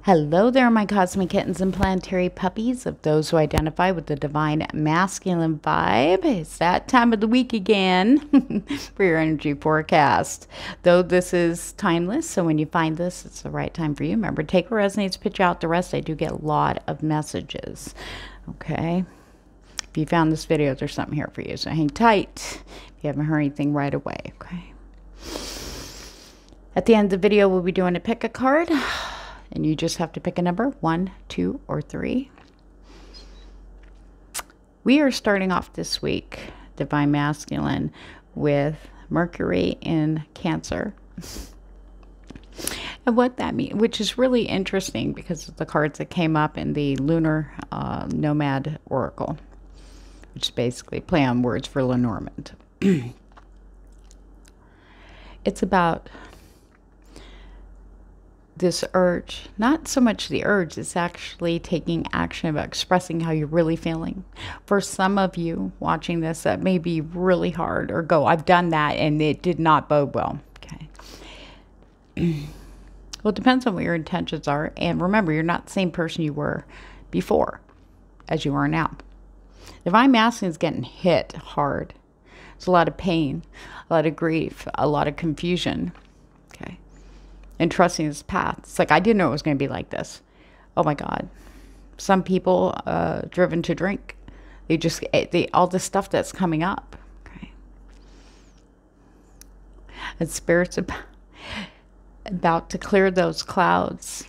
Hello there, my cosmic kittens and planetary puppies, of those who identify with the divine masculine vibe. It's that time of the week again for your energy forecast. Though this is timeless, so when you find this, it's the right time for you. Remember, take what resonates, pitch out the rest. I do get a lot of messages. Okay. If you found this video, there's something here for you, so hang tight if you haven't heard anything right away. Okay. At the end of the video, we'll be doing a pick a card. And you just have to pick a number, 1, 2, or 3. We are starting off this week, Divine Masculine, with Mercury in Cancer. And what that means, which is really interesting because of the cards that came up in the Lunar NOMAD Oracle, which is basically play on words for Lenormand. It's about this urge, not so much the urge, it's actually taking action about expressing how you're really feeling. For some of you watching this, that may be really hard, or go, I've done that and it did not bode well. Okay. Well, it depends on what your intentions are. And remember, you're not the same person you were before as you are now. Divine Masculine is getting hit hard. It's a lot of pain, a lot of grief, a lot of confusion. Okay. And trusting this path. It's like, I didn't know it was going to be like this. Oh my God. Some people driven to drink. All the stuff that's coming up. Okay. And Spirit's about to clear those clouds,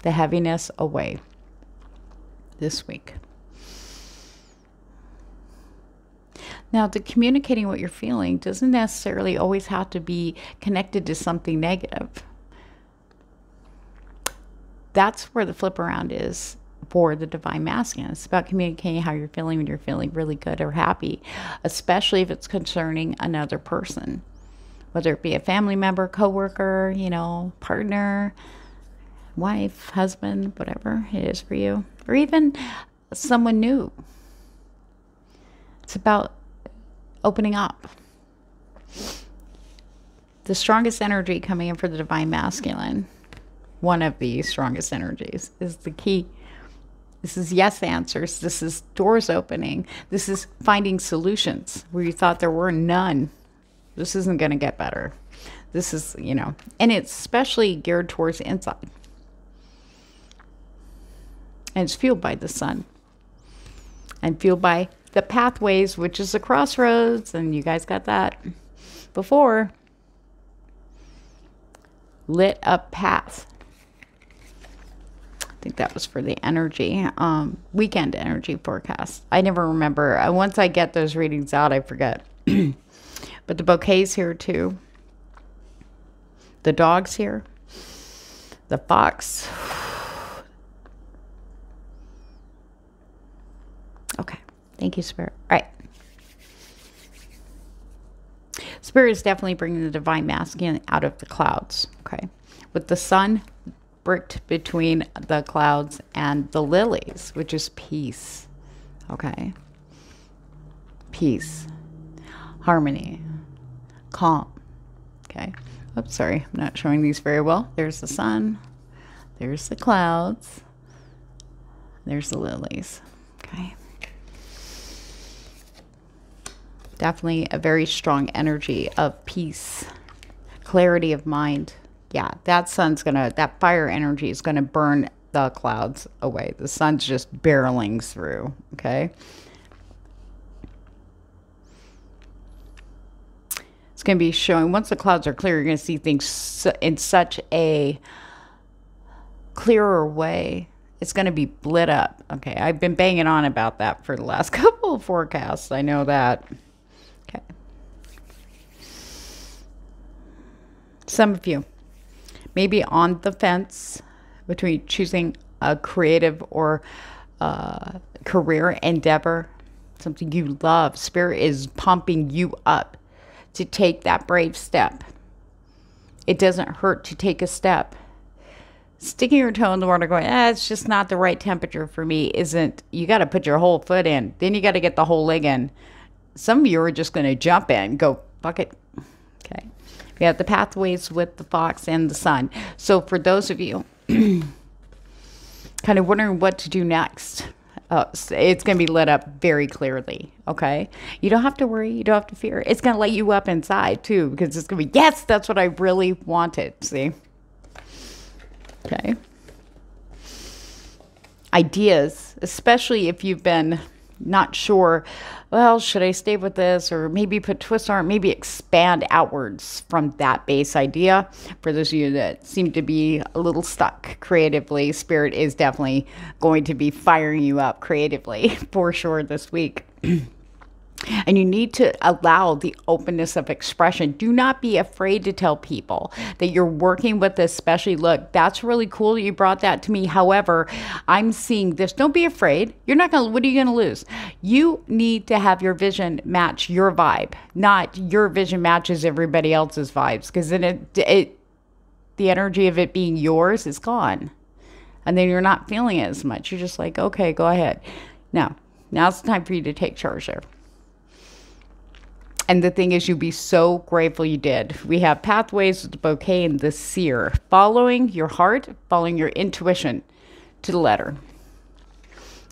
the heaviness away this week. Now, the communicating what you're feeling doesn't necessarily always have to be connected to something negative. That's where the flip around is for the Divine Masculine. It's about communicating how you're feeling when you're feeling really good or happy, especially if it's concerning another person, whether it be a family member, coworker, partner, wife, husband, whatever it is for you, or even someone new. It's about opening up. The strongest energy coming in for the Divine Masculine, one of the strongest energies, is the key. This is yes answers. This is doors opening. This is finding solutions where you thought there were none. This isn't going to get better. This is, and it's especially geared towards the inside. And it's fueled by the sun. And fueled by the pathways, which is the crossroads. And you guys got that before. Lit up path. I think that was for the energy, weekend energy forecast. I never remember. Once I get those readings out, I forget. But the bouquet's here too. The dog's here. The fox. Okay. Thank you, Spirit. All right. Spirit is definitely bringing the Divine Masculine out of the clouds. Okay. With the sun bricked between the clouds and the lilies, which is peace. Okay. Peace. Harmony. Calm. Okay. Oops, sorry. I'm not showing these very well. There's the sun. There's the clouds. There's the lilies. Okay. Definitely a very strong energy of peace. Clarity of mind. Yeah, that fire energy is going to burn the clouds away. The sun's just barreling through, okay? It's going to be showing, once the clouds are clear, you're going to see things in such a clearer way. It's going to be lit up, okay? I've been banging on about that for the last couple of forecasts. I know that. Okay. Some of you maybe on the fence between choosing a creative or career endeavor, something you love. Spirit is pumping you up to take that brave step. It doesn't hurt to take a step. Sticking your toe in the water going, it's just not the right temperature for me, isn't. You got to put your whole foot in. Then you got to get the whole leg in. Some of you are just going to jump in, go, fuck it. Okay. We have the pathways with the fox and the sun. So for those of you kind of wondering what to do next. It's going to be lit up very clearly, okay? You don't have to worry. You don't have to fear. It's going to light you up inside, too, because it's going to be, yes, that's what I really wanted, see? Okay. Ideas, especially if you've been not sure, well, should I stay with this, or maybe put twists on it, maybe expand outwards from that base idea. For those of you that seem to be a little stuck creatively, Spirit is definitely going to be firing you up creatively for sure this week. And you need to allow the openness of expression. Do not be afraid to tell people that you're working with this, especially, look, that's really cool that you brought that to me. However, I'm seeing this. Don't be afraid. You're not going to, what are you going to lose? You need to have your vision match your vibe, not your vision matches everybody else's vibes, because then the energy of it being yours is gone. And then you're not feeling it as much. You're just like, okay, go ahead. Now's the time for you to take charge there. And the thing is, you'll be so grateful you did. We have pathways with the bouquet and the seer. Following your heart, following your intuition to the letter.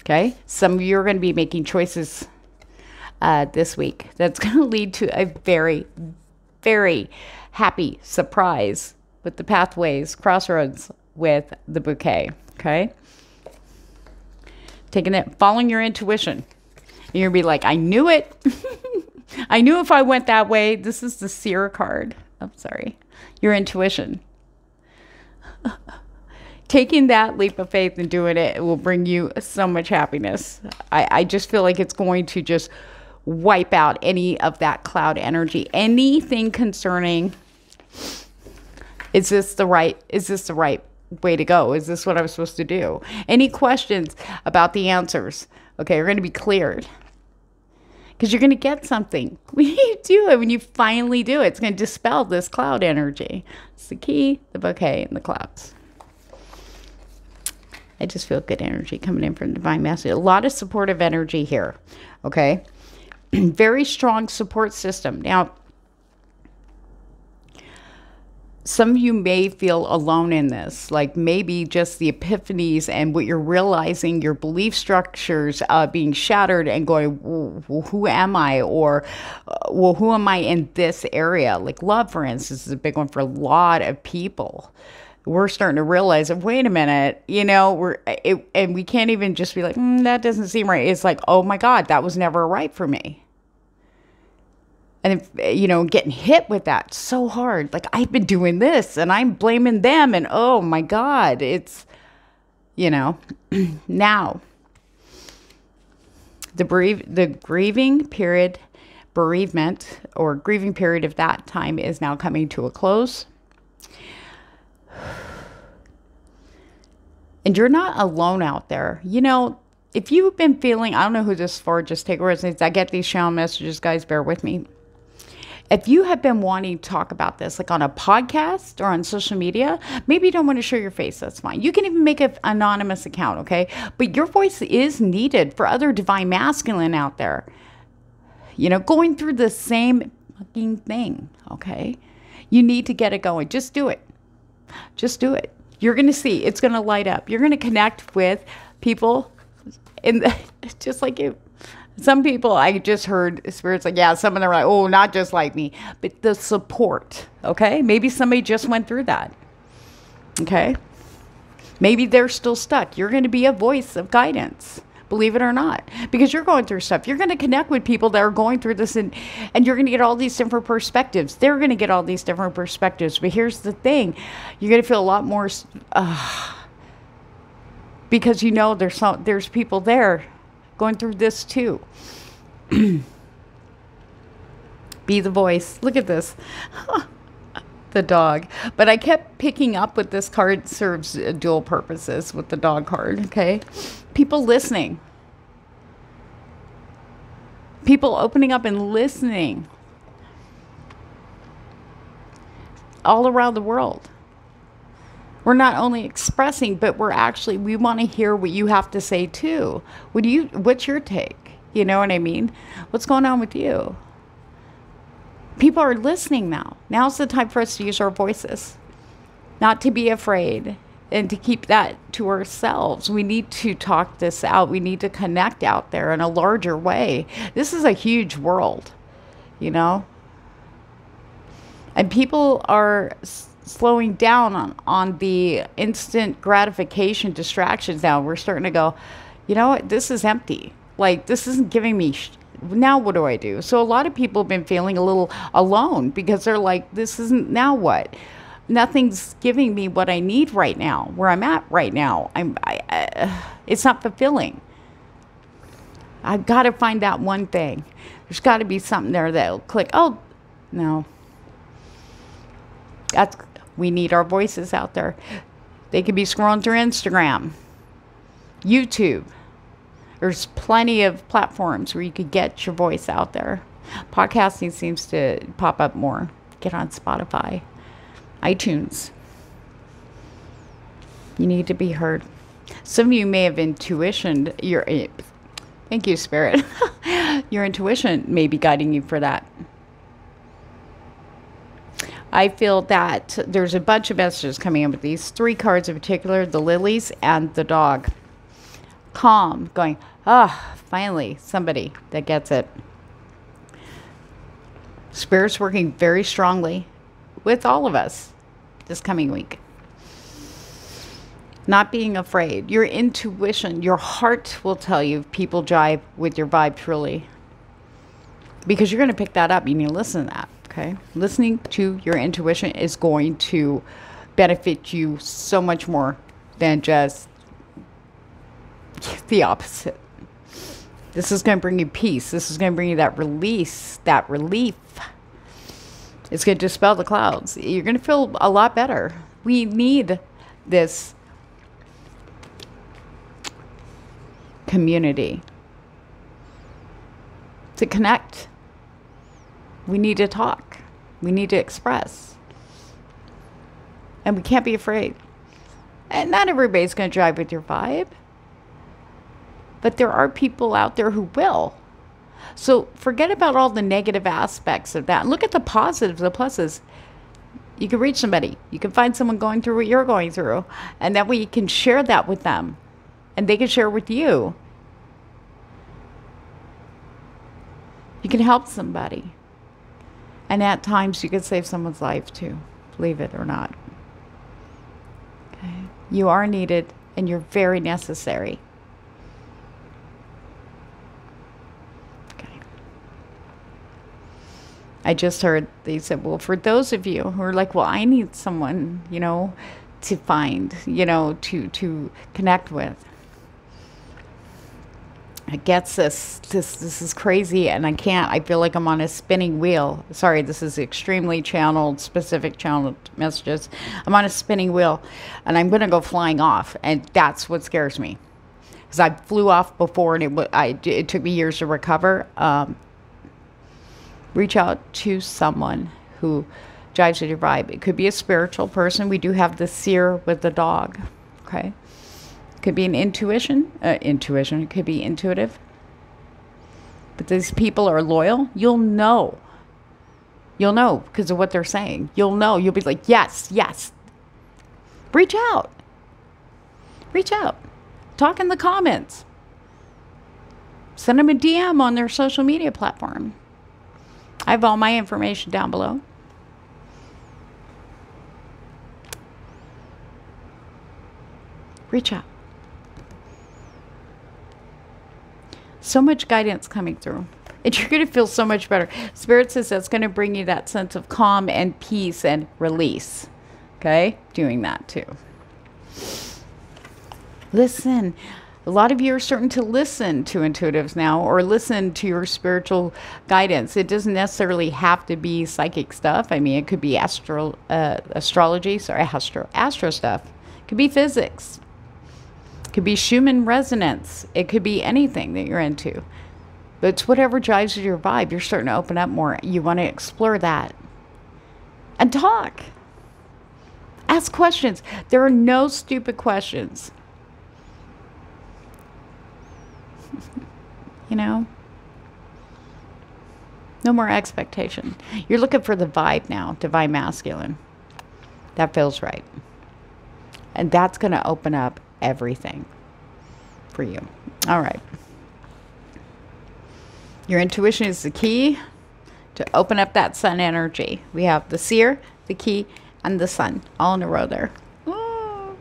Okay? Some of you are going to be making choices this week. That's going to lead to a very, very happy surprise with the pathways, crossroads with the bouquet. Okay? Taking it, following your intuition. And you're going to be like, I knew it. I knew if I went that way. This is the seer card. I'm sorry. Your intuition. Taking that leap of faith and doing it will bring you so much happiness. I just feel like it's going to just wipe out any of that cloud energy. Anything concerning, is this the right way to go? Is this what I was supposed to do? Any questions about the answers? Okay, you're going to be cleared. Because you're going to get something. When you do it, when you finally do it, it's going to dispel this cloud energy. It's the key, the bouquet, and the clouds. I just feel good energy coming in from Divine Masculine. A lot of supportive energy here. Okay? Very strong support system. Now, some of you may feel alone in this, like maybe just the epiphanies and what you're realizing, your belief structures being shattered and going, well, who am I? Or, well, who am I in this area? Like love, for instance, is a big one for a lot of people. We're starting to realize that, wait a minute, you know, and we can't even just be like, that doesn't seem right. It's like, oh my God, that was never right for me. And, you know, getting hit with that so hard. Like, I've been doing this and I'm blaming them. And, oh, my God, it's, you know, now the grieving period, bereavement or grieving period of that time is now coming to a close. And you're not alone out there. You know, if you've been feeling, I don't know who this is for, just take words. I get these channel messages, guys, bear with me. If you have been wanting to talk about this, like on a podcast or on social media, maybe you don't want to show your face. That's fine. You can even make an anonymous account, okay? But your voice is needed for other Divine Masculine out there. You know, going through the same fucking thing, okay? You need to get it going. Just do it. Just do it. You're going to see. It's going to light up. You're going to connect with people just like you. Some people, I just heard spirits like, yeah, some of them are like, oh, not just like me. But the support, okay? Maybe somebody just went through that, okay? Maybe they're still stuck. You're going to be a voice of guidance, believe it or not, because you're going through stuff. You're going to connect with people that are going through this, and you're going to get all these different perspectives. They're going to get all these different perspectives. But here's the thing. You're going to feel a lot more, because you know there's people there going through this too. Be the voice. Look at this. The dog. But I kept picking up with this card serves dual purposes with the dog card, okay? People listening. People opening up and listening. All around the world. We're not only expressing, but we want to hear what you have to say too. What's your take? You know what I mean? What's going on with you? People are listening now. Now's the time for us to use our voices. Not to be afraid. and to keep that to ourselves. We need to talk this out. We need to connect out there in a larger way. This is a huge world, you know? And people are slowing down on the instant gratification distractions now. We're starting to go, you know what? This is empty. Like, this isn't giving me now what do I do? So a lot of people have been feeling a little alone because they're like, this isn't, now what? Nothing's giving me what I need right now, where I'm at right now. It's not fulfilling. I've got to find that one thing. There's got to be something there that'll click. Oh, no. We need our voices out there. They could be scrolling through Instagram, YouTube. There's plenty of platforms where you could get your voice out there. Podcasting seems to pop up more. Get on Spotify, iTunes. You need to be heard. Some of you may have intuition. Thank you, Spirit. Your intuition may be guiding you for that. I feel that there's a bunch of messages coming in with these 3 cards in particular, the lilies and the dog. Calm, going, finally, somebody that gets it. Spirit's working very strongly with all of us this coming week. Not being afraid. Your intuition, your heart will tell you if people jive with your vibe truly. Because you're going to pick that up. You need to listen to that, okay? Listening to your intuition is going to benefit you so much more than just the opposite. This is going to bring you peace. This is going to bring you that release, that relief. It's going to dispel the clouds. You're going to feel a lot better. We need this community to connect. We need to talk. We need to express. And we can't be afraid. And not everybody's going to jive with your vibe. But there are people out there who will. So forget about all the negative aspects of that. Look at the positives, the pluses. You can reach somebody. You can find someone going through what you're going through. And that way you can share that with them. And they can share with you. You can help somebody. And at times you can save someone's life too. Believe it or not. Okay. You are needed and you're very necessary. I just heard, they said, well, for those of you who are like, well, I need someone, you know, to find, you know, to connect with. It gets this is crazy, and I feel like I'm on a spinning wheel. Sorry, this is extremely specific channeled messages. I'm on a spinning wheel, and I'm going to go flying off, and that's what scares me. Because I flew off before, and it took me years to recover. Reach out to someone who jives with your vibe. It could be a spiritual person. We do have the seer with the dog. Okay. It could be an intuition. It could be intuitive. But these people are loyal. You'll know. You'll know because of what they're saying. You'll know. You'll be like, yes, yes. Reach out. Reach out. Talk in the comments. Send them a DM on their social media platform. I have all my information down below. Reach out. So much guidance coming through. And you're going to feel so much better. Spirit says that's going to bring you that sense of calm and peace and release. Okay? Doing that too. Listen. A lot of you are starting to listen to intuitives now, or listen to your spiritual guidance. It doesn't necessarily have to be psychic stuff. I mean, it could be astro stuff. It could be physics. It could be Schumann resonance. It could be anything that you're into. But it's whatever jives with your vibe. You're starting to open up more. You want to explore that. And talk. Ask questions. There are no stupid questions. You know, no more expectation. You're looking for the vibe now, divine masculine. That feels right. And that's going to open up everything for you. All right. Your intuition is the key to open up that sun energy. We have the seer, the key, and the sun all in a row there. Ooh.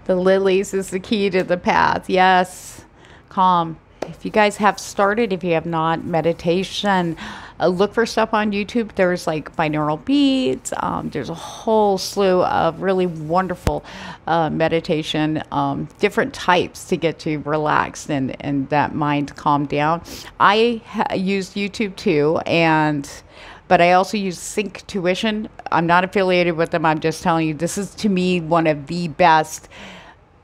The lilies is the key to the path. Yes. Calm. If you guys have started, if you have not, meditation, look for stuff on YouTube. There's like binaural beats. There's a whole slew of really wonderful meditation, different types to get you relaxed and that mind calmed down. I used YouTube too, but I also use Sync Tuition. I'm not affiliated with them. I'm just telling you, this is to me one of the best.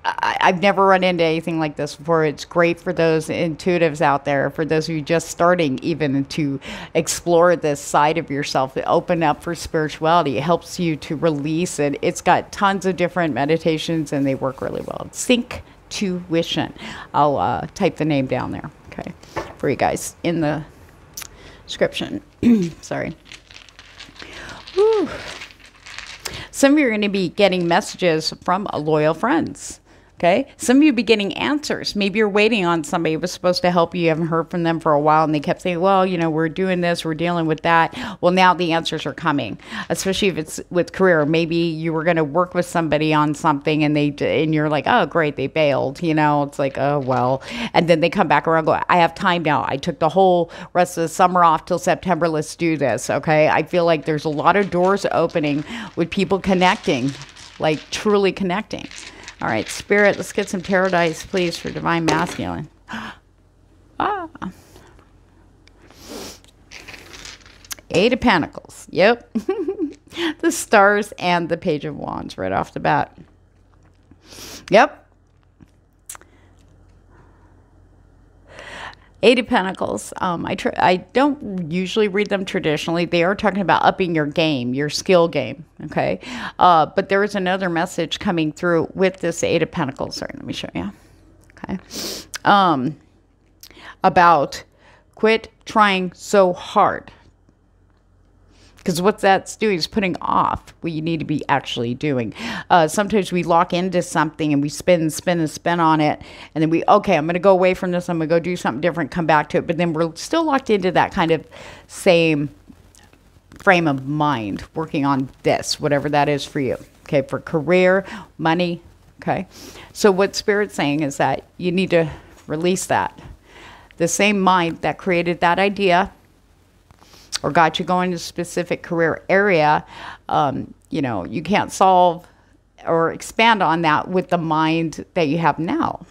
I've never run into anything like this before. It's great for those intuitives out there, for those of you just starting even to explore this side of yourself, to open up for spirituality. It helps you to release it. It's got tons of different meditations and they work really well. Sync Tuition. I'll type the name down there, okay, for you guys in the description. Sorry. Whew. Some of you are going to be getting messages from loyal friends. Okay. Some of you be getting answers. Maybe you're waiting on somebody who was supposed to help you. You haven't heard from them for a while. And they kept saying, well, you know, we're doing this, we're dealing with that. Well, now the answers are coming, especially if it's with career. Maybe you were going to work with somebody on something and you're like, oh, great, they bailed. You know, it's like, oh, well. And then they come back around and go, I have time now. I took the whole rest of the summer off till September. Let's do this. Okay. I feel like there's a lot of doors opening with people connecting, like truly connecting. All right, Spirit, let's get some tarot dice, please, for Divine Masculine. Ah. Eight of Pentacles. Yep. The Stars and the Page of Wands right off the bat. Yep. Eight of Pentacles. I don't usually read them traditionally. They are talking about upping your game, your skill game. Okay. But there is another message coming through with this Eight of Pentacles. Sorry, let me show you. Okay. About quit trying so hard. Because what that's doing is putting off what you need to be actually doing. Sometimes we lock into something and we spin and spin and spin on it. And then okay, I'm going to go away from this. I'm going to go do something different, come back to it. But then we're still locked into that kind of same frame of mind, working on this, whatever that is for you. Okay, for career, money. Okay. So what Spirit's saying is that you need to release that. The same mind that created that idea or got you going to a specific career area, you know, you can't solve or expand on that with the mind that you have now.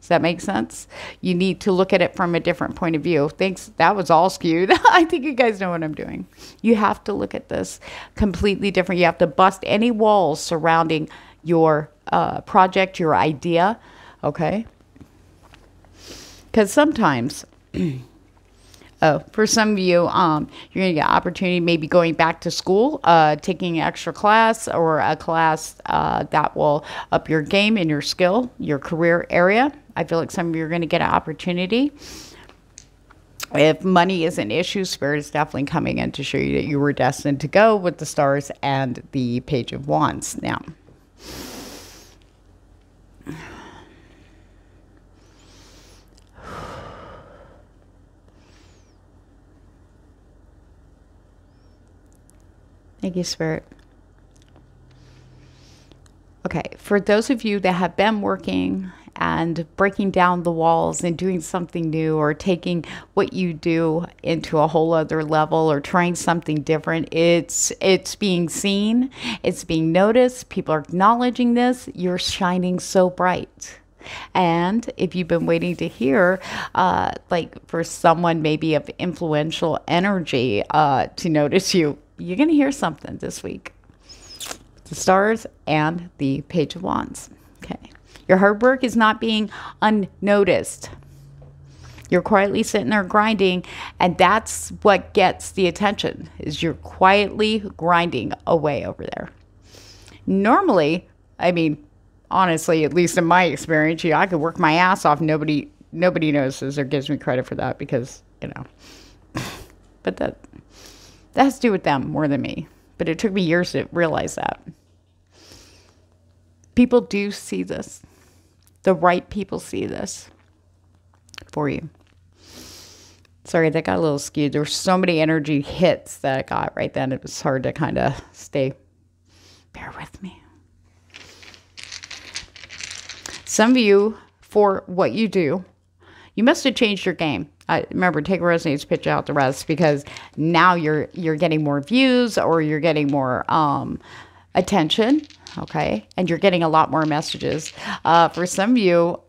Does that make sense? You need to look at it from a different point of view. Thanks. That was all skewed. I think you guys know what I'm doing. You have to look at this completely different. You have to bust any walls surrounding your project, your idea. Okay? Because sometimes... Oh, for some of you, you're going to get opportunity maybe going back to school, taking an extra class or a class that will up your game and your skill, your career area. I feel like some of you are going to get an opportunity. If money is an issue, Spirit is definitely coming in to show you that you were destined to go with the Stars and the Page of Wands. Now, thank you, Spirit. Okay, for those of you that have been working and breaking down the walls and doing something new or taking what you do into a whole other level or trying something different, it's being seen, it's being noticed, people are acknowledging this, you're shining so bright. And if you've been waiting to hear, like for someone maybe of influential energy to notice you, you're going to hear something this week. The Stars and the Page of Wands. Okay. Your hard work is not being unnoticed. You're quietly sitting there grinding, and that's what gets the attention, is you're quietly grinding away over there. Normally, I mean, honestly, at least in my experience, I could work my ass off. Nobody notices or gives me credit for that because, you know, but that has to do with them more than me. But it took me years to realize that. People do see this. The right people see this for you. Sorry, that got a little skewed. There were so many energy hits that I got right then. It was hard to kind of stay. Bear with me. Some of you, for what you do, you must have changed your game. Remember, take a resonates, pitch out the rest, because now you're getting more views, or you're getting more attention, okay? And you're getting a lot more messages. For some of you,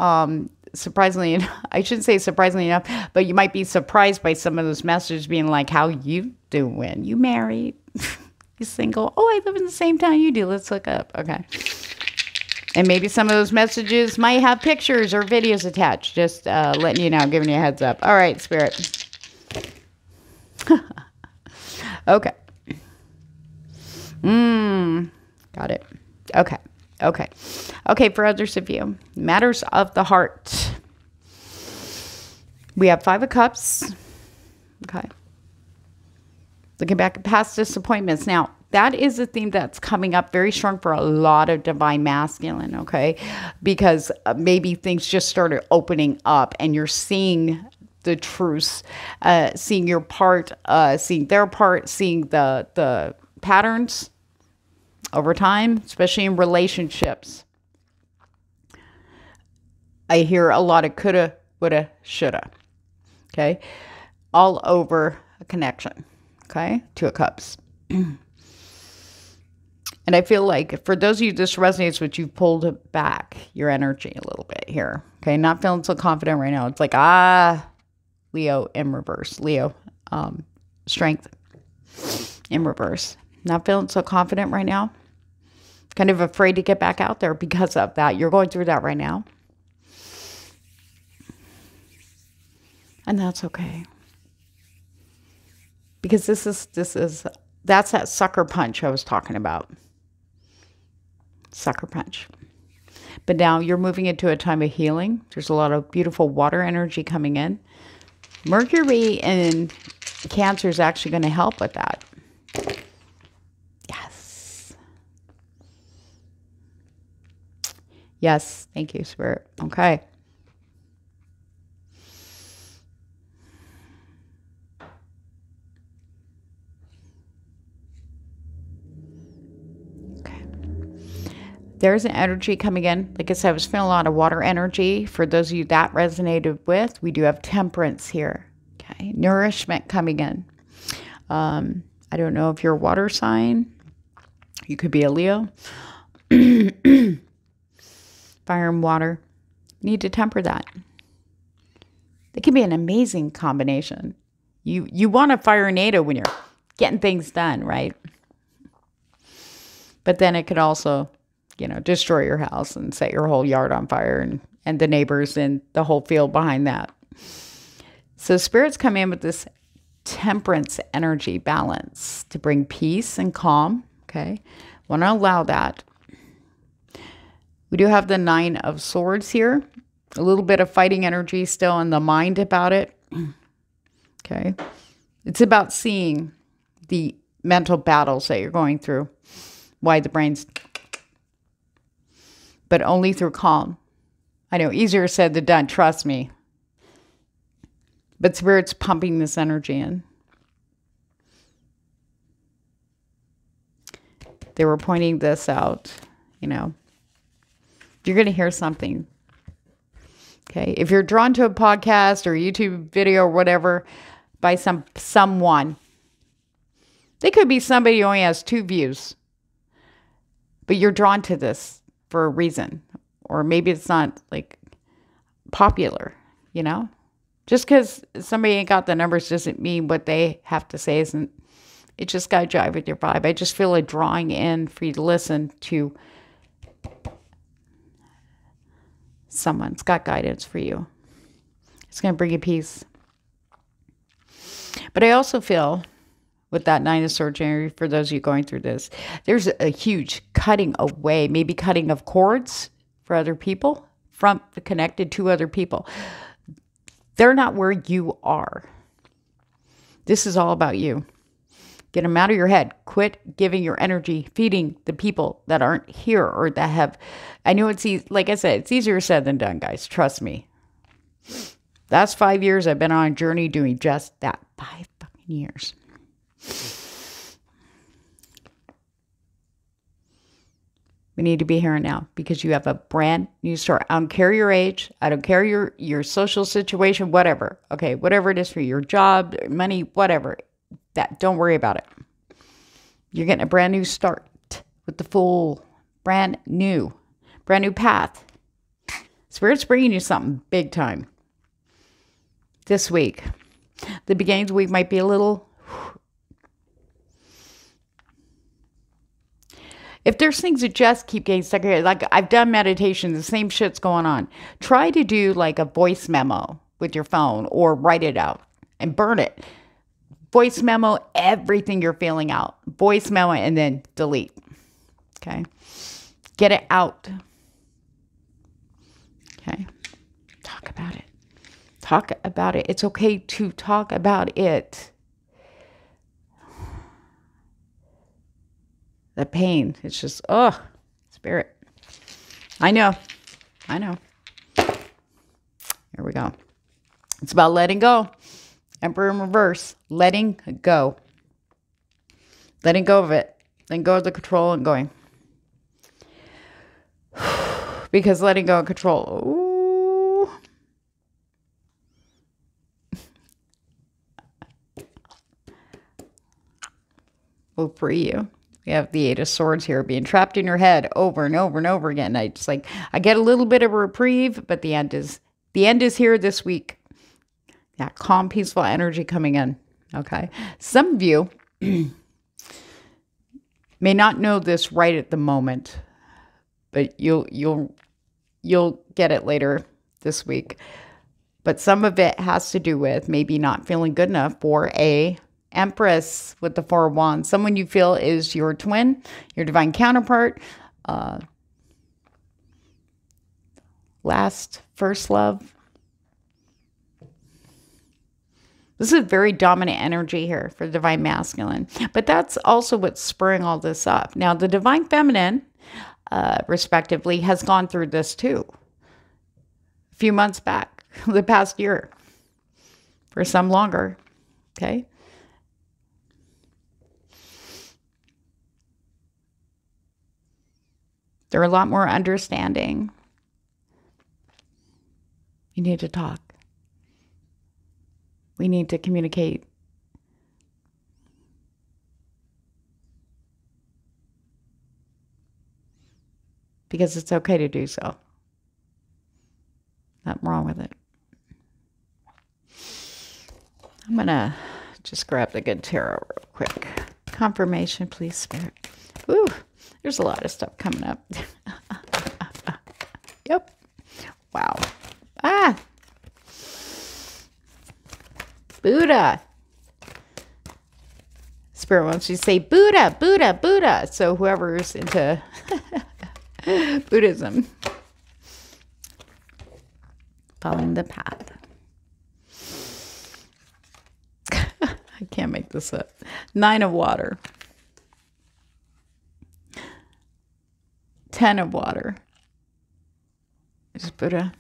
surprisingly, I shouldn't say surprisingly enough, but you might be surprised by some of those messages being like, how you doing? You married? You single? Oh, I live in the same town you do. Let's look up. Okay. And maybe some of those messages might have pictures or videos attached. Just letting you know, giving you a heads up. All right, Spirit. Okay. Got it. Okay. Okay. Okay, for others of you, matters of the heart. We have 5 of Cups. Okay. Looking back at past disappointments. Now, that is a theme that's coming up very strong for a lot of divine masculine, okay? Because maybe things just started opening up and you're seeing the truths, seeing your part, seeing their part, seeing the patterns over time, especially in relationships. I hear a lot of coulda, woulda, shoulda, okay? All over a connection, okay? 2 of Cups. And I feel like for those of you this resonates with, you've pulled back your energy a little bit here. Okay, not feeling so confident right now. It's like, Leo in reverse. Leo, strength in reverse. Not feeling so confident right now. Kind of afraid to get back out there because of that. You're going through that right now. And that's okay. Because that's that sucker punch I was talking about. Sucker punch. But now you're moving into a time of healing. There's a lot of beautiful water energy coming in. Mercury in Cancer is actually going to help with that. Yes. Yes. Thank you, Spirit. Okay. There's an energy coming in. Like I said, I was feeling a lot of water energy. For those of you that resonated with, we do have temperance here. Okay. Nourishment coming in. I don't know if you're a water sign. You could be a Leo. Fire and water. Need to temper that. It can be an amazing combination. You want a firenado when you're getting things done, right? But then it could also, destroy your house and set your whole yard on fire and the neighbors and the whole field behind that. So spirits come in with this temperance energy balance to bring peace and calm. Okay. Want to allow that. We do have the 9 of Swords here. A little bit of fighting energy still in the mind about it. Okay. It's about seeing the mental battles that you're going through. Why the brain's... but only through calm. I know, easier said than done, trust me. But Spirit's pumping this energy in. They were pointing this out, You're going to hear something. Okay, if you're drawn to a podcast or a YouTube video or whatever by someone, they could be somebody who only has 2 views. But you're drawn to this for a reason, or maybe it's not like popular, just because somebody ain't got the numbers doesn't mean what they have to say isn't. It just got to jive with your vibe. I just feel a drawing in for you to listen to someone's got guidance for you. It's going to bring you peace. But I also feel with that 9 of Swords energy, for those of you going through this, there's a huge cutting away, maybe cutting of cords for other people, connected to other people. They're not where you are. This is all about you. Get them out of your head. Quit giving your energy, feeding the people that aren't here or that have. I know it's easy. Like I said, it's easier said than done, guys. Trust me. Last 5 years, I've been on a journey doing just that. 5 fucking years. We need to be here and now because you have a brand new start. I don't care your age. I don't care your social situation, whatever. Okay, whatever it is for your job, money, whatever. That don't worry about it. You're getting a brand new start with the full brand new path. Spirit's bringing you something big time this week. The beginnings of the week might be a little. If there's things that just keep getting stuck here, like I've done meditation, the same shit's going on. Try to do like a voice memo with your phone or write it out and burn it. Voice memo, everything you're feeling out. Voice memo and then delete. Okay. Get it out. Okay. Talk about it. Talk about it. It's okay to talk about it. The pain. It's just, spirit. I know. Here we go. It's about letting go. Emperor in reverse. Letting go. Letting go of it. Letting go of the control and going. Because letting go of control. Ooh. Will free you. We have the 8 of Swords here being trapped in your head over and over and over again. I get a little bit of a reprieve, but the end is here this week. That calm, peaceful energy coming in. Okay. Some of you may not know this right at the moment, but you'll get it later this week. But some of it has to do with maybe not feeling good enough for a Empress with the 4 of Wands. Someone you feel is your twin, your divine counterpart. First love. This is very dominant energy here for the divine masculine. But that's also what's spurring all this up. Now, the divine feminine, respectively, has gone through this too. A few months back, the past year. For some longer. Okay. They're a lot more understanding. You need to talk. We need to communicate. Because it's okay to do so. Nothing wrong with it. I'm going to just grab the good tarot real quick. Confirmation, please, Spirit. Ooh. There's a lot of stuff coming up. Yep. Wow. Buddha. Spirit wants you to say Buddha, Buddha, Buddha. So whoever's into Buddhism. Following the path. I can't make this up. 9 of water. 10 of water. Is Buddha.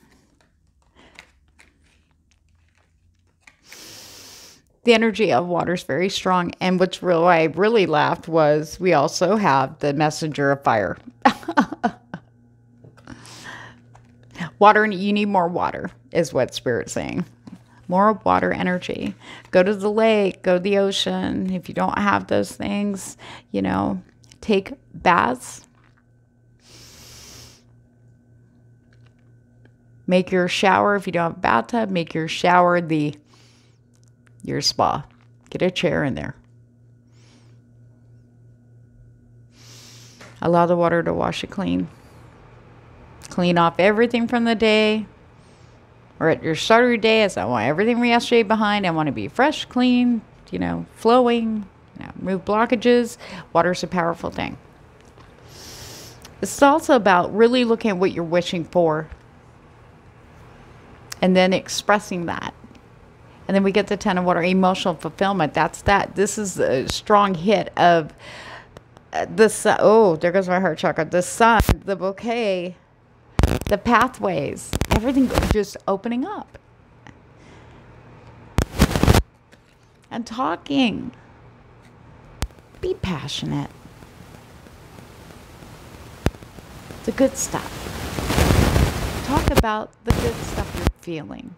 The energy of water is very strong. And why I really laughed was we also have the messenger of fire. Water, you need more water is what Spirit's saying. More water energy. Go to the lake, go to the ocean. If you don't have those things, take baths. Make your shower, if you don't have a bathtub, make your shower your spa. Get a chair in there. Allow the water to wash it clean. Clean off everything from the day. Or at your start of your day, I want everything from yesterday behind. I want to be fresh, clean, flowing. Remove blockages. Water's a powerful thing. It's also about really looking at what you're wishing for. And then expressing that. And then we get the 10 of water, emotional fulfillment. That's that. This is a strong hit of the sun. Oh, there goes my heart chakra. The sun, the bouquet, the pathways, everything just opening up. And talking. Be passionate. The good stuff. Talk about the good stuff you're feeling.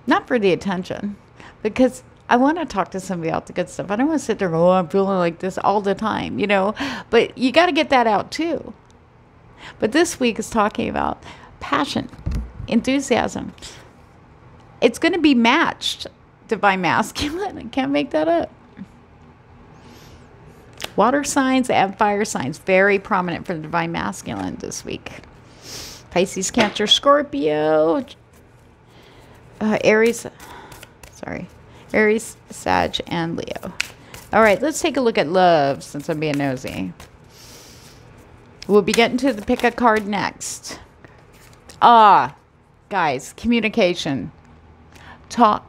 Not for the attention, because I want to talk to somebody about the good stuff. I don't want to sit there and go, oh, I'm feeling like this all the time, you know. But you got to get that out too. But this week is talking about passion, enthusiasm. It's going to be matched, divine masculine. I can't make that up. Water signs and fire signs, very prominent for the divine masculine this week. Pisces, Cancer, Scorpio, Aries, Sag, and Leo. All right, let's take a look at love since I'm being nosy. We'll be getting to the pick a card next. Guys, communication. Talk.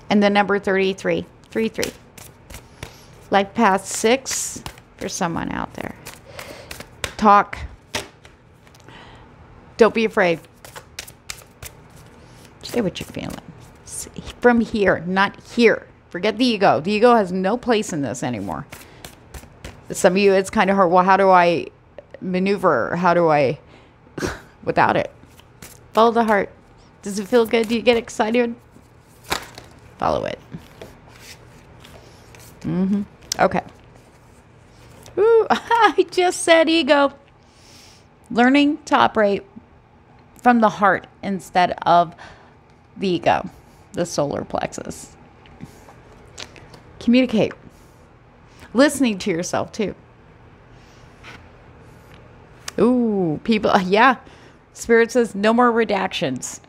And the number 33. 33. Life path 6 for someone out there. Talk. Don't be afraid. Say what you're feeling. From here, not here. Forget the ego. The ego has no place in this anymore. Some of you, it's kind of hard. Well, how do I maneuver? How do I, without it? Follow the heart. Does it feel good? Do you get excited? Follow it. Okay. Ooh, I just said ego. Learning to operate from the heart instead of the ego, the solar plexus. Communicate. Listening to yourself too. Ooh, people, yeah. Spirit says no more redactions.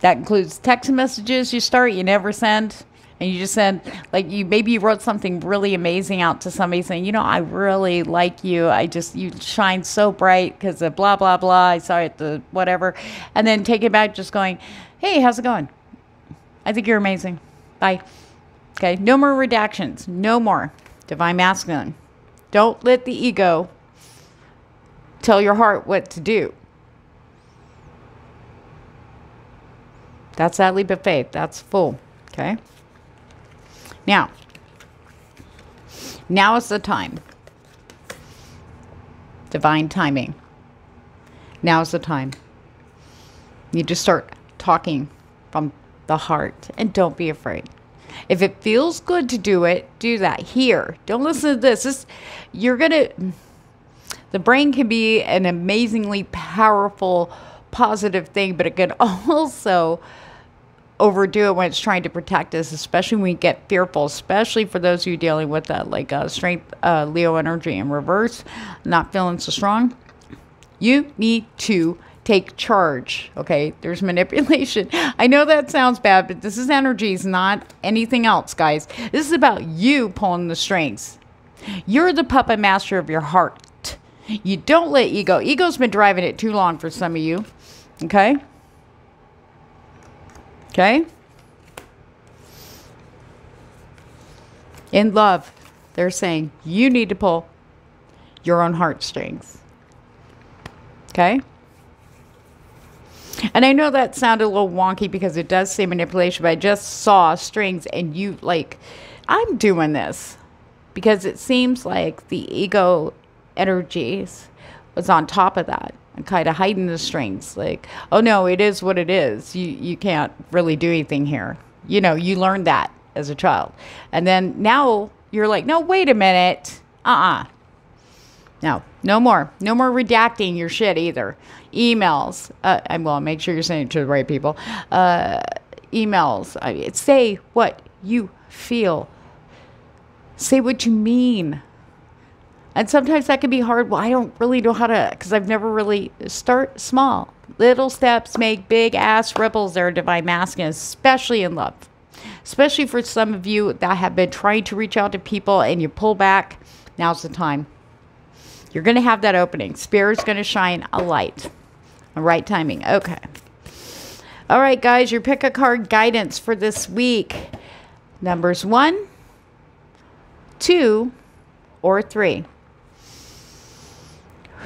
That includes text messages you never send. And you just send, like, maybe you wrote something really amazing out to somebody saying, you know, I really like you. You shine so bright because of blah, blah, blah. I saw it, the whatever. And then take it back just going, hey, how's it going? I think you're amazing. Bye. Okay. No more redactions. No more. Divine masculine. Don't let the ego tell your heart what to do. That's that leap of faith. That's full. Okay. Now is the time. Divine timing. Now is the time. You need to start talking from the heart, and don't be afraid. If it feels good to do it, do that. Here, don't listen to this. The brain can be an amazingly powerful, positive thing, but it can also overdo it when it's trying to protect us, especially when we get fearful, especially for those of you dealing with that, like strength, Leo energy in reverse, not feeling so strong. You need to take charge. Okay. There's manipulation. I know that sounds bad, but this is energies, not anything else, guys. This is about you pulling the strings. You're the puppet master of your heart. You don't let ego. Ego's been driving it too long for some of you. Okay. Okay? In love, they're saying you need to pull your own heartstrings. Okay? And I know that sounded a little wonky because it does say manipulation, but I just saw strings and you, like, I'm doing this because it seems like the ego energies was on top of that. And kind of hiding the strings, like, oh no, it is what it is. You can't really do anything here. You know, you learned that as a child. And then now you're like, no, wait a minute. No, no more redacting your shit either. Emails. Well, make sure you're sending it to the right people. Emails. Say what you feel. Say what you mean. And sometimes that can be hard. Well, I don't really know how to, because I've never really, start small. Little steps make big ass ripples there, divine masculine, especially in love. Especially for some of you that have been trying to reach out to people and you pull back. Now's the time. You're going to have that opening. Spirit's going to shine a light. Right timing. Okay. All right, guys, your pick a card guidance for this week. Numbers 1, 2, or 3.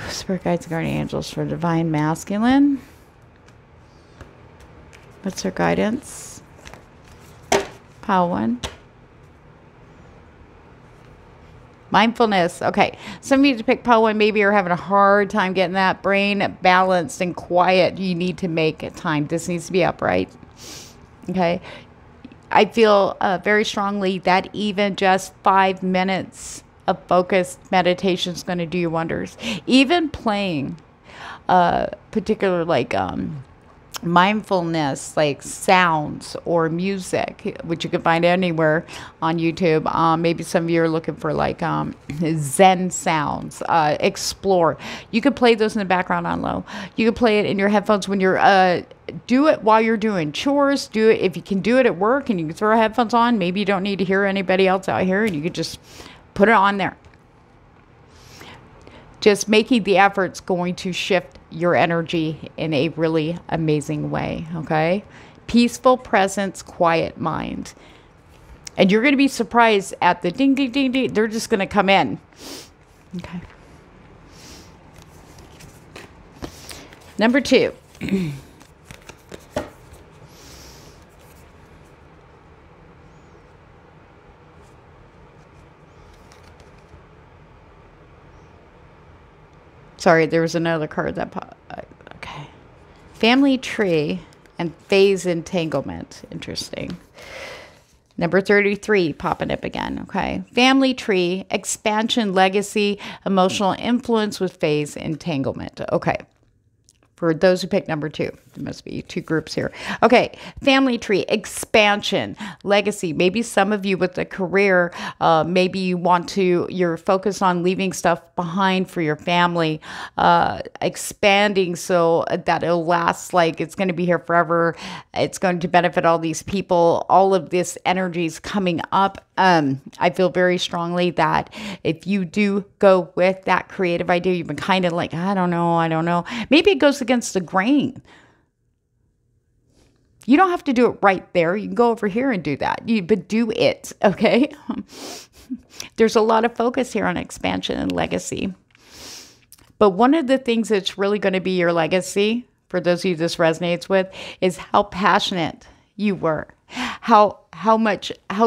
Spirit guides, guardian angels for divine masculine. What's their guidance? Pile 1. Mindfulness. Okay. Some of you to pick pile 1 maybe are having a hard time getting that brain balanced and quiet. You need to make it time. This needs to be upright. Okay. I feel very strongly that even just 5 minutes of focused meditation is going to do you wonders. Even playing particular like mindfulness, like sounds or music, which you can find anywhere on YouTube. Maybe some of you are looking for like Zen sounds. Explore. You can play those in the background on low. You can play it in your headphones when you're do it while you're doing chores. Do it if you can do it at work and you can throw headphones on. Maybe you don't need to hear anybody else out here and you could just put it on there. Just making the effort's going to shift your energy in a really amazing way, okay? Peaceful presence, quiet mind. And you're going to be surprised at the ding, ding, ding, ding. They're just going to come in. Okay. Number 2. Sorry, there was another card that popped. Okay. Family tree and phase entanglement. Interesting. Number 33 popping up again. Okay. Family tree, expansion, legacy, emotional influence with phase entanglement. Okay. For those who picked number 2, there must be 2 groups here. Okay, family tree, expansion, legacy. Maybe some of you with a career, maybe you're focused on leaving stuff behind for your family, expanding so that it'll last, like it's going to be here forever. It's going to benefit all these people. All of this energy is coming up. I feel very strongly that if you do go with that creative idea, you've been kind of like, I don't know. Maybe it goes against the grain. You don't have to do it right there. You can go over here and do that. But do it, okay? There's a lot of focus here on expansion and legacy. But one of the things that's really going to be your legacy, for those of you this resonates with, is how passionate you were. How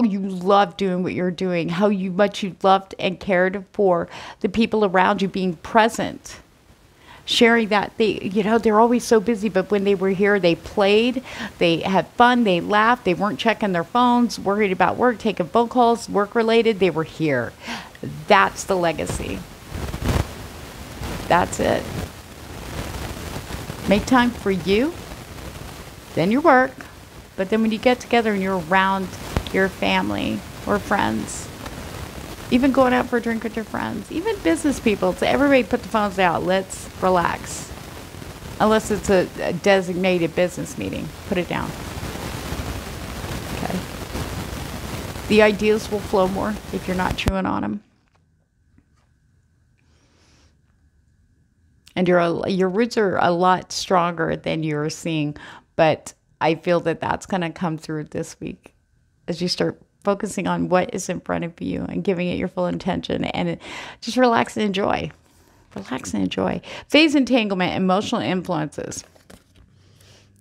you love doing what you're doing, how much you loved and cared for the people around you, being present, sharing that. They're always so busy, but when they were here, they played, they had fun, they laughed, they weren't checking their phones, worried about work, taking phone calls, work related. They were here. That's the legacy. That's it. Make time for you, then your work. But then when you get together and you're around your family or friends, even going out for a drink with your friends, even business people, so everybody put the phones out. Let's relax. Unless it's a designated business meeting. Put it down. Okay. The ideas will flow more if you're not chewing on them. And your roots are a lot stronger than you're seeing, but I feel that that's going to come through this week as you start focusing on what is in front of you and giving it your full attention, and just relax and enjoy. Relax and enjoy. Phase entanglement, emotional influences.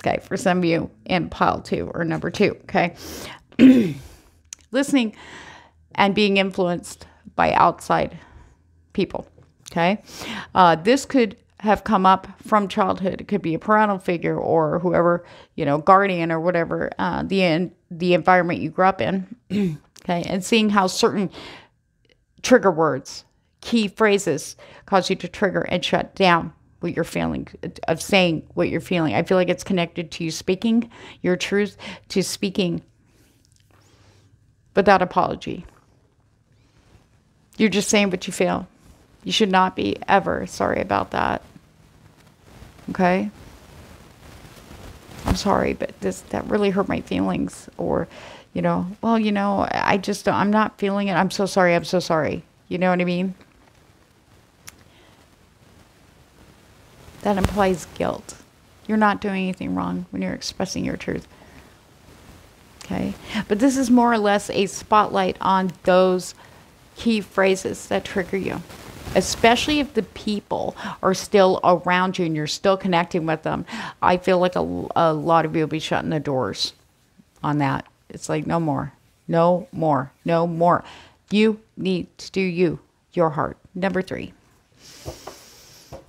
Okay, for some of you in pile 2 or number 2, okay? Listening and being influenced by outside people, okay? This could have come up from childhood. It could be a parental figure or whoever, guardian or whatever, the environment you grew up in. Okay. And seeing how certain trigger words, key phrases cause you to trigger and shut down what you're feeling, of saying what you're feeling. I feel like it's connected to you speaking your truth, to speaking without apology. You're just saying what you feel. You should not be ever sorry about that. Okay? I'm sorry, but that really hurt my feelings. Or, I'm not feeling it. I'm so sorry. I'm so sorry. You know what I mean? That implies guilt. You're not doing anything wrong when you're expressing your truth. Okay? But this is more or less a spotlight on those key phrases that trigger you. Especially if the people are still around you and you're still connecting with them. I feel like a lot of you will be shutting the doors on that. It's like, no more, no more, no more. You need to do you, your heart. Number 3,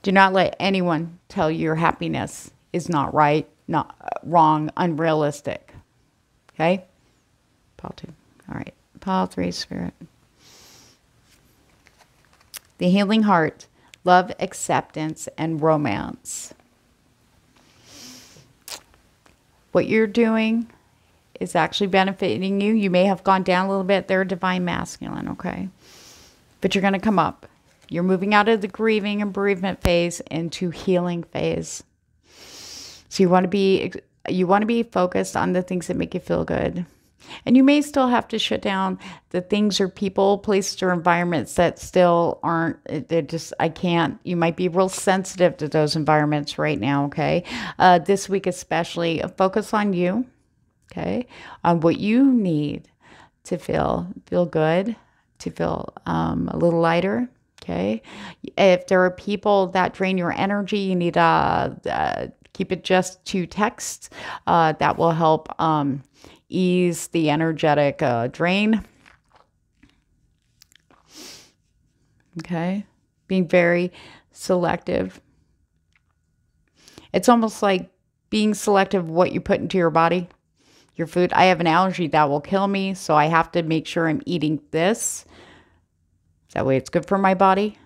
do not let anyone tell you your happiness is not right, not wrong, unrealistic. Okay? Pile 2. All right. Pile 3, Spirit. The healing heart, love, acceptance, and romance. What you're doing is actually benefiting you. You may have gone down a little bit. They're divine masculine, okay? But you're going to come up. You're moving out of the grieving and bereavement phase into healing phase. So you want to be focused on the things that make you feel good. And you may still have to shut down the things or people, places, or environments that still aren't, they're just, I can't, you might be real sensitive to those environments right now, okay? This week especially, focus on you, okay? On what you need to feel good, to feel a little lighter, okay? If there are people that drain your energy, you need to keep it just to text. That will help ease the energetic drain. Okay. Being very selective. It's almost like being selective what you put into your body, your food. I have an allergy that will kill me, so I have to make sure I'm eating this. That way it's good for my body,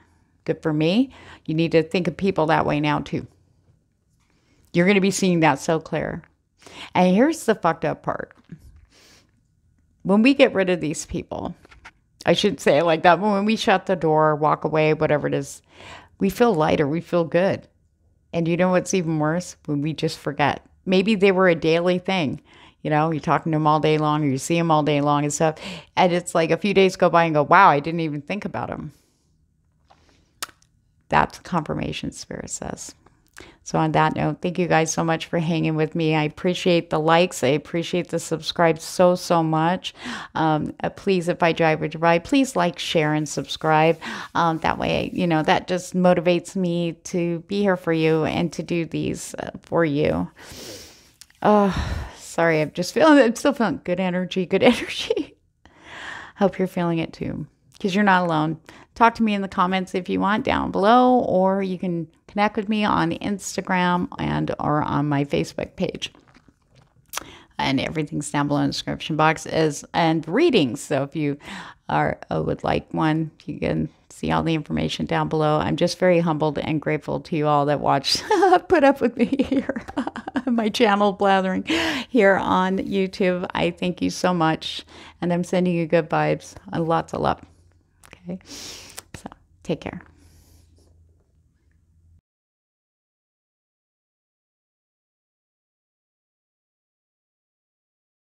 good for me. You need to think of people that way now too. You're going to be seeing that so clear. And here's the fucked up part. When we get rid of these people, I shouldn't say it like that, but when we shut the door, walk away, whatever it is, we feel lighter, we feel good. And you know what's even worse? When we just forget. Maybe they were a daily thing. You know, you're talking to them all day long, or you see them all day long and stuff. And it's like a few days go by and go, wow, I didn't even think about them. That's confirmation, Spirit says. So on that note, thank you guys so much for hanging with me. I appreciate the likes. I appreciate the subscribes so, so much. Please, if I drive or divide, please like, share, and subscribe. That way, you know, that just motivates me to be here for you and to do these for you. Sorry, I'm still feeling good energy, good energy. Hope you're feeling it too, because you're not alone. Talk to me in the comments if you want down below, or you can connect with me on Instagram or on my Facebook page. And everything's down below in the description box and readings. So if you would like one, you can see all the information down below. I'm just very humbled and grateful to you all that watched, put up with me here, my channel blathering here on YouTube. I thank you so much, and I'm sending you good vibes and lots of love. Okay, so take care.